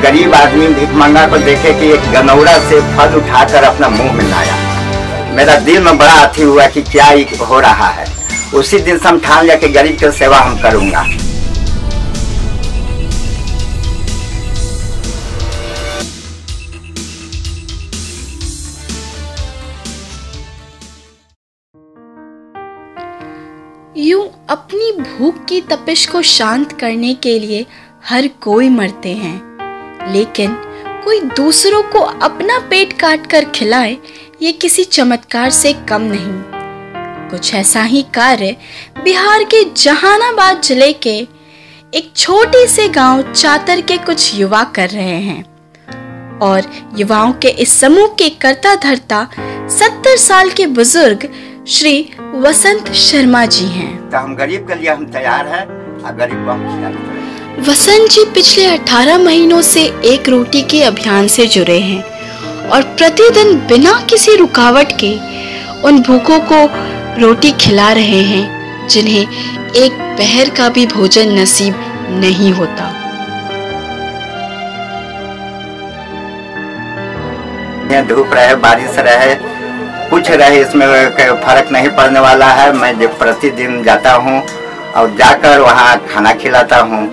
गरीब आदमी भिखमंगा को देखे कि एक गनौरा से फल उठाकर अपना मुंह में लाया, मेरा दिल में बड़ा अथी हुआ कि क्या हो रहा है। उसी दिन से हम ठान लिया कि गरीब की सेवा हम करूंगा। यूं अपनी भूख की तपिश को शांत करने के लिए हर कोई मरते हैं, लेकिन कोई दूसरों को अपना पेट काट कर खिलाए ये किसी चमत्कार से कम नहीं। कुछ ऐसा ही कार्य बिहार के जहानाबाद जिले के एक छोटे से गांव चातर के कुछ युवा कर रहे हैं और युवाओं के इस समूह के कर्ता धर्ता 70 साल के बुजुर्ग श्री वसंत शर्मा जी हैं। तो हम गरीब के लिए हम तैयार हैं और गरीब को हम खिलाएंगे। वसंत जी पिछले 18 महीनों से एक रोटी के अभियान से जुड़े हैं और प्रतिदिन बिना किसी रुकावट के उन भूखों को रोटी खिला रहे हैं जिन्हें एक पहर का भी भोजन नसीब नहीं होता। धूप रहे, बारिश रहे, कुछ रहे, इसमें फर्क नहीं पड़ने वाला है। मैं जब प्रतिदिन जाता हूँ और जाकर वहाँ खाना खिलाता हूँ।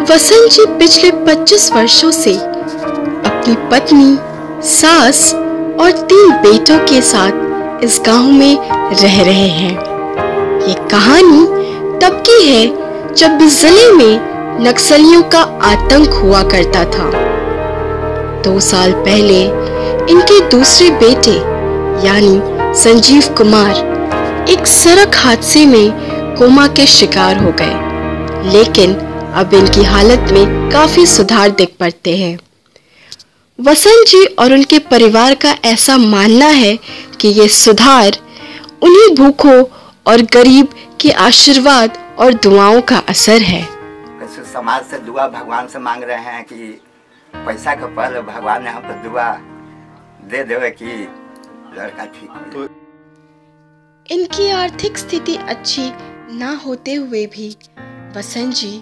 वसंत जी पिछले 25 वर्षों से अपनी पत्नी, सास और 3 बेटों के साथ इस गांव में रह रहे हैं। ये कहानी तब की है जब इस जिले में नक्सलियों का आतंक हुआ करता था। 2 साल पहले इनके दूसरे बेटे यानी संजीव कुमार एक सड़क हादसे में कोमा के शिकार हो गए, लेकिन अब इनकी हालत में काफी सुधार दिख पड़ते हैं। वसंत जी और उनके परिवार का ऐसा मानना है कि ये सुधार उन्हीं भूखों और गरीब के आशीर्वाद और दुआओं का असर है। समाज से दुआ भगवान से मांग रहे हैं कि पैसा के पहले भगवान ने हमको दुआ दे देवे कि लड़का ठीक हो। इनकी आर्थिक स्थिति अच्छी ना होते हुए भी वसंत जी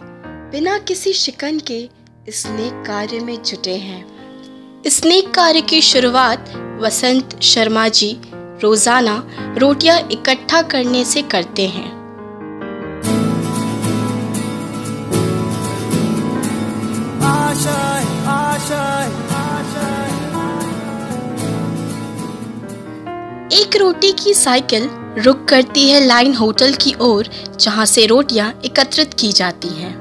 बिना किसी शिकन के इस नेक कार्य में जुटे हैं। इस नेक कार्य की शुरुआत वसंत शर्मा जी रोजाना रोटियां इकट्ठा करने से करते हैं। एक रोटी की साइकिल रुक करती है लाइन होटल की ओर, जहां से रोटियां एकत्रित की जाती हैं।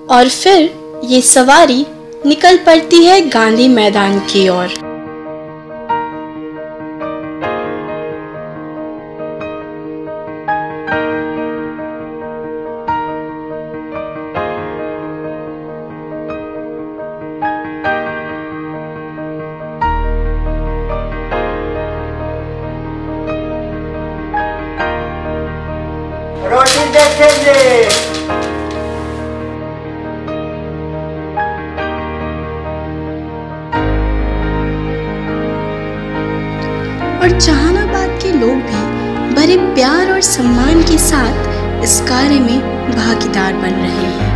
और फिर ये सवारी निकल पड़ती है गांधी मैदान की ओर। रोटी देखेंगे। और जहानाबाद के लोग भी बड़े प्यार और सम्मान के साथ इस कार्य में भागीदार बन रहे हैं।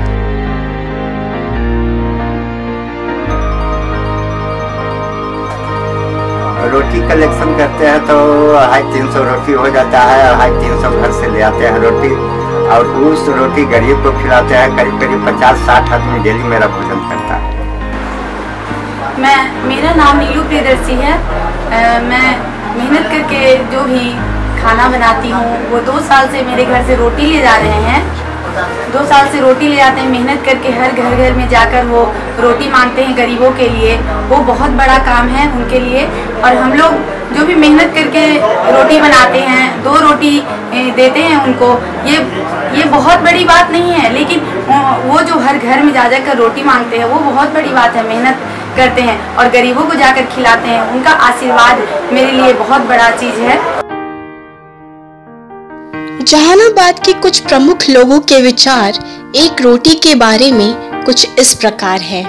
रोटी कलेक्शन करते हैं तो 250 रोटी हो जाता है, 250 घर से ले आते हैं रोटी और उस रोटी गरीब को खिलाते हैं। करीब करीब 50-60 आदमी डेली मेरा भोजन करता है। मेरा नाम नीलू प्रियदर्शी है। मैं मेहनत करके जो भी खाना बनाती हूँ वो 2 साल से मेरे घर से रोटी ले जा रहे हैं। 2 साल से रोटी ले जाते हैं, मेहनत करके हर घर घर में जाकर वो रोटी मांगते हैं गरीबों के लिए। वो बहुत बड़ा काम है उनके लिए। और हम लोग जो भी मेहनत करके रोटी बनाते हैं, 2 रोटी देते हैं उनको, ये बहुत बड़ी बात नहीं है, लेकिन वो जो हर घर में जा जाकर रोटी मांगते हैं वो बहुत बड़ी बात है। मेहनत करते हैं और गरीबों को जाकर खिलाते हैं, उनका आशीर्वाद मेरे लिए बहुत बड़ा चीज़ है। जहानाबाद के कुछ प्रमुख लोगों के विचार एक रोटी के बारे में कुछ इस प्रकार है।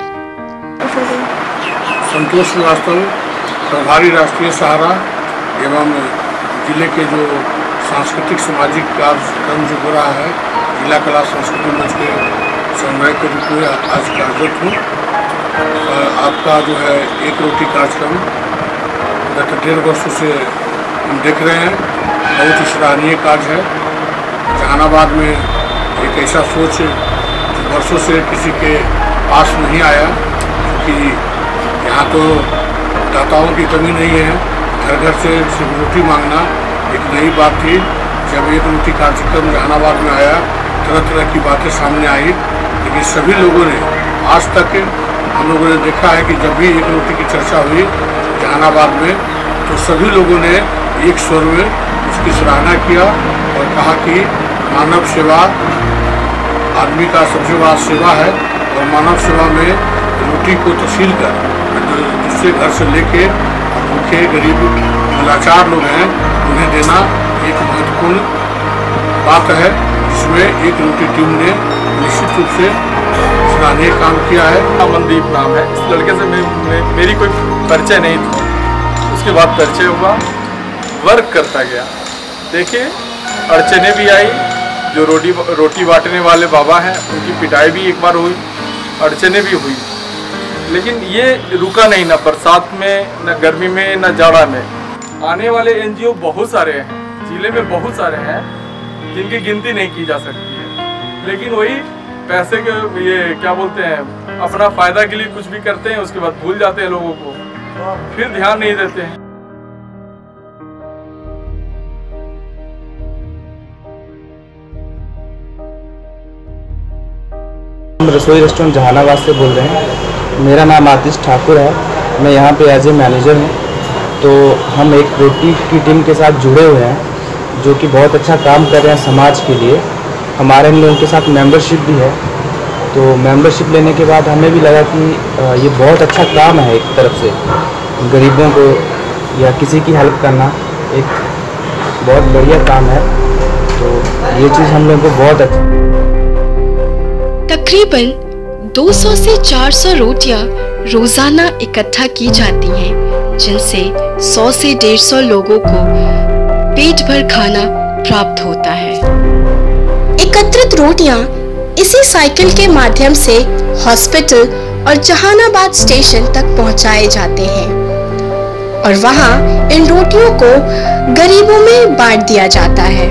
संतोष श्रीवास्तव, प्रभारी राष्ट्रीय सहारा एवं जिले के जो सांस्कृतिक सामाजिक कार्यक्रम जो हो रहा है, जिला कला संस्कृति मंच के समन्वय के रूप में आज कार्यरत हूँ। आपका जो है एक रोटी कार्यक्रम गत 1.5 वर्षों से हम देख रहे हैं, बहुत ही सराहनीय कार्य है। जहानाबाद में एक ऐसा सोच जो वर्षों से किसी के पास नहीं आया, क्योंकि यहाँ तो दाताओं की कमी नहीं है। घर घर से सिर्फ रोटी मांगना एक नई बात थी। जब एक रोटी कार्यक्रम जहानाबाद में आया, तरह तरह की बातें सामने आई, लेकिन सभी लोगों ने आज तक हम लोगों ने देखा है कि जब भी एक रोटी की चर्चा हुई जहानाबाद में, तो सभी लोगों ने एक स्वर में उसकी सराहना किया और कहा कि मानव सेवा आदमी का सबसे बड़ा सेवा है, और मानव सेवा में रोटी को तसील कर दूसरे घर से लेके भूखे गरीब लाचार लोग हैं उन्हें देना एक महत्वपूर्ण बात है, जिसमें एक रोटी टीम ने निश्चित रूप से सराहनीय काम किया है। अमनदीप नाम है। इस लड़के से मेरी कोई परिचय नहीं था, उसके बाद परिचय हुआ, वर्क करता गया। देखिए अड़चने भी आई, जो रोटी बांटने वाले बाबा हैं उनकी पिटाई भी एक बार हुई, अड़चने भी हुई, लेकिन ये रुका नहीं, ना बरसात में, ना गर्मी में, ना जाड़ा में। आने वाले एनजीओ बहुत सारे हैं, जिले में बहुत सारे हैं जिनकी गिनती नहीं की जा सकती है, लेकिन वही पैसे के ये क्या बोलते हैं, अपना फायदा के लिए कुछ भी करते हैं, उसके बाद भूल जाते हैं लोगों को, फिर ध्यान नहीं देते हैं। हम रसोई रेस्टोरेंट जहानाबाद से बोल रहे हैं। मेरा नाम आतिश ठाकुर है, मैं यहाँ पे एज ए मैनेजर हूँ। तो हम एक रोटी की टीम के साथ जुड़े हुए हैं, जो कि बहुत अच्छा काम कर रहे हैं समाज के लिए। हमारे इन लोगों के साथ मेंबरशिप भी है, तो मेंबरशिप लेने के बाद हमें भी लगा कि ये बहुत अच्छा काम है। एक तरफ से गरीबों को या किसी की हेल्प करना एक बहुत बढ़िया काम है, तो ये चीज़ हम लोगों को बहुत अच्छा। तकरीबन 200 से 400 रोटियां रोजाना इकट्ठा की जाती हैं, जिनसे 100 से 150 लोगों को पेट भर खाना प्राप्त होता है। एकत्रित रोटियां इसी साइकिल के माध्यम से हॉस्पिटल और जहानाबाद स्टेशन तक पहुंचाए जाते हैं और वहां इन रोटियों को गरीबों में बांट दिया जाता है।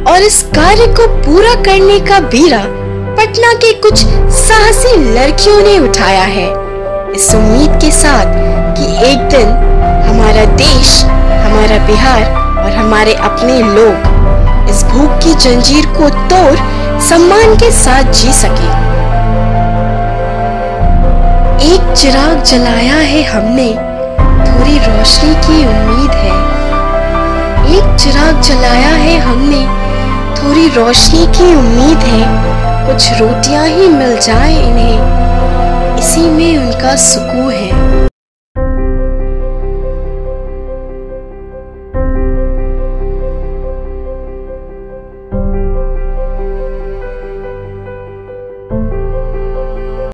और इस कार्य को पूरा करने का बीड़ा पटना के कुछ साहसी लड़कियों ने उठाया है, इस उम्मीद के साथ कि एक दिन हमारा देश, हमारा बिहार और हमारे अपने लोग इस भूख की जंजीर को तोड़ सम्मान के साथ जी सके। एक चिराग जलाया है हमने, थोड़ी रोशनी की उम्मीद है। एक चिराग जलाया है हमने, थोड़ी रोशनी की उम्मीद है। कुछ रोटियां ही मिल जाए इन्हें, इसी में उनका सुकून है।